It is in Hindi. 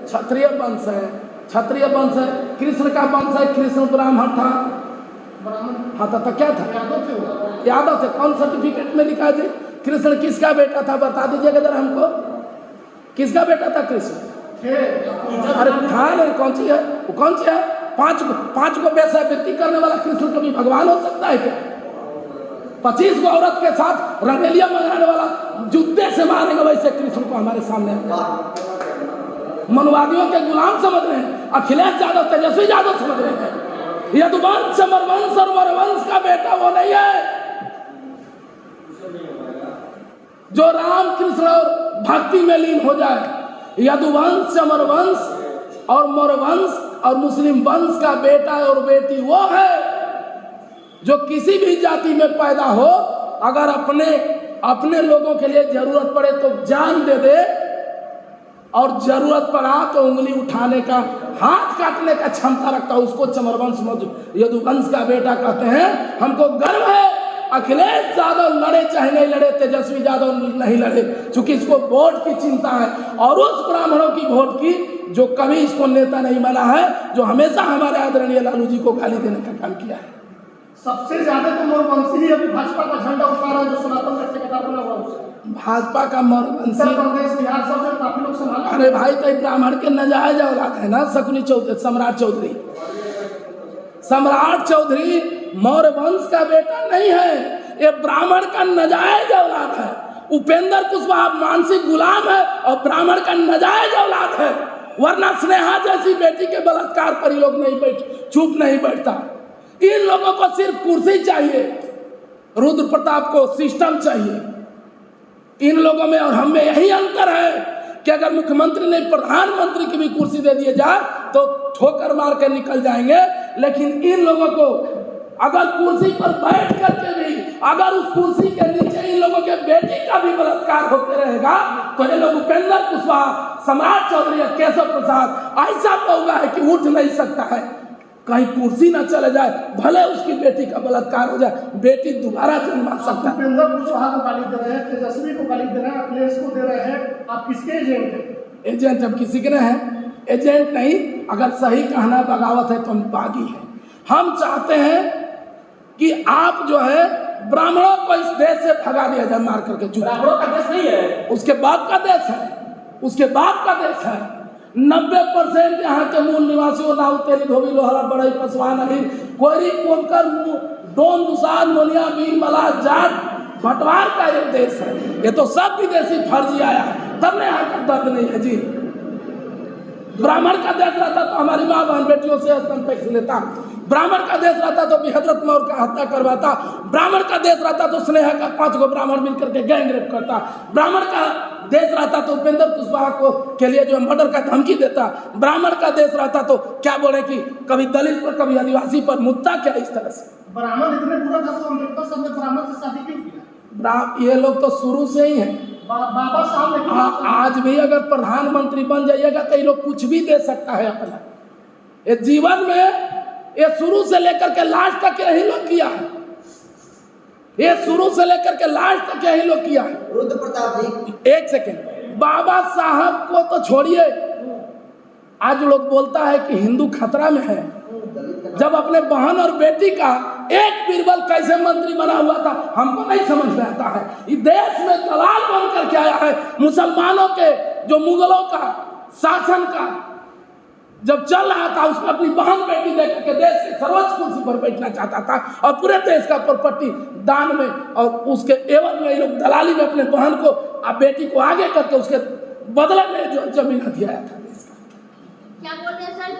क्षत्रिय वंश है, क्षत्रिय वंश है, कृष्ण का वंश है, कृष्ण ब्राह्मण था, हाँ तो क्या था? यादव थे। कौन सर्टिफिकेट में लिखा है? कृष्ण किसका बेटा था? बता दीजिएगा जरा हमको, किसका बेटा था कृष्ण? अरे था नहीं, कौन सी है वो? कौन सी है? पांच को वैश्यावृत्ति करने वाला कृष्ण कभी भगवान हो सकता है क्या? 25 को औरत के साथ रंगेलिया मंगाने वाला जूते से मारेंगे वैसे कृष्ण को हमारे सामने मनवादियों के गुलाम समझ रहे हैं, अखिलेश यादव, तेजस्वी यादव समझ रहे हैं। यदुवंश अमरवंश और वरवंश का बेटा वो नहीं है जो राम कृष्ण और भक्ति में लीन हो जाए। यदुवंश अमरवंश और मोरवंश और मुस्लिम वंश का बेटा और बेटी वो है जो किसी भी जाति में पैदा हो, अगर अपने लोगों के लिए जरूरत पड़े तो जान दे दे, और जरूरत पड़ा तो उंगली उठाने का, हाथ काटने का क्षमता रखता है, उसको चमरवंश यदुवंश का बेटा कहते हैं। हमको गर्व है अखिलेश यादव लड़े चाहे नहीं लड़े, तेजस्वी यादव नहीं लड़े, क्योंकि इसको वोट की चिंता है, और उस ब्राह्मणों की वोट की जो कभी इसको नेता नहीं बना है, जो हमेशा हमारे आदरणीय लालू जी को गाली देने का काम किया है। सबसे ज्यादा तो मोरवंशी अभी भाजपा का झंडा उठा रहा है, जो सनातन का ठेकेदार बना हुआ है। भाजपा का मोरवंशी, उत्तर प्रदेश, बिहार सब में काफी लोग संभाल। अरे भाई तो ब्राह्मण के नजायज औलाद है ना, शकुनी चौधरी, सम्राट चौधरी मौर्य वंश का बेटा नहीं है, ये ब्राह्मण का नजायज औलाद है। उपेंद्र कुशवाहा मानसिक गुलाम है और ब्राह्मण का नजायज औलाद है, वरना स्नेहा जैसी बेटी के बलात्कार पर लोग चुप नहीं बैठता। इन लोगों को सिर्फ कुर्सी चाहिए, रुद्र प्रताप को सिस्टम चाहिए। इन लोगों में और हम में यही अंतर है कि अगर मुख्यमंत्री ने प्रधानमंत्री की भी कुर्सी दे दिए जाए तो ठोकर मार कर निकल जाएंगे, लेकिन इन लोगों को अगर कुर्सी पर बैठ करके भी अगर उस कुर्सी के नीचे इन लोगों के बेटी का भी बलात्कार होते रहेगा तो ये लोग उपेंद्र कुशवाहा, सम्राट चौधरी, केशव प्रसाद ऐसा होगा है कि उठ नहीं सकता है, कहीं कुर्सी ना चले जाए, भले उसकी बेटी का बलात्कार हो जाए, बेटी दोबारा जन्मा सकता है। उपेंद्र कुशवाहा को गाली दे रहे हैं, तेजस्वी को गाली दे रहे हैं, अखिलेश को दे रहे हैं, आप किसके एजेंट हैं? एजेंट हम किसी के नहीं हैं, एजेंट नहीं। अगर सही कहना बगावत है तो हम बागी हैं। हम चाहते हैं कि आप जो है ब्राह्मणों को इस देश से भगा दिया जाए, मार करके। ब्राह्मणों का देश नहीं है, उसके बाप का देश है, उसके बाप का देश है। 90% यहाँ के मूल निवासियों नाउ तेली धोबी लोहरा बड़ई पसवान अहिर कोयरी कोमकर डोम दुसाद नोनिया बीन मला जाट भटवार का ये देश है। ये तो सब विदेशी फर्जी आया है, तब ने यहाँ का दर्द नहीं है जी। ब्राह्मण का देश रहता तो हमारी माँ बहन बेटियों से स्तन टैक्स लेता, ब्राह्मण का देश रहता तो हजरत मौर्य का हत्या करवाता, ब्राह्मण का देश रहता तो स्नेहा का 5 गो ब्राह्मण मिलकर के गैंग रेप करता, ब्राह्मण का देश रहता तो उपेंद्र कुशवाहा को के लिए जो मर्डर का धमकी देता, ब्राह्मण का देश रहता तो क्या बोले कि कभी दलित पर कभी आदिवासी पर मुद्दा क्या इस तरह से। ब्राह्मण इतने बुरा था तो अम्बेडकर साहब ने ब्राह्मण से शादी क्यों किया? ये लोग तो शुरू से ही हैं। बाबा साहब ने आज भी अगर प्रधानमंत्री बन जाइएगा तो ये लोग कुछ भी दे सकता है अपना। ये जीवन में ये शुरू से लेकर के लास्ट तक यही लोग किया है, ये शुरू से लेकर के लास्ट तक यही लोग किया है। रुद्र प्रताप जी, एक सेकेंड, बाबा साहब को तो छोड़िए, आज लोग बोलता है कि हिंदू खतरा में है, जब अपने बहन और बेटी का एक बीरबल कैसे मंत्री बना हुआ था हमको नहीं समझ में आता है। इस देश में दलाल बन करके आया है। मुसलमानों के जो मुगलों का शासन का जब चल रहा था, उसमें अपनी बहन बेटी देकर के देश के सर्वोच्च कुर्सी पर बैठना चाहता था और पूरे देश का प्रॉपर्टी दान में और उसके एवज में लोग दलाली में अपने बहन को और बेटी को आगे करके उसके बदले में जो जमीन दिया था। क्या बोल रहे हैं सर?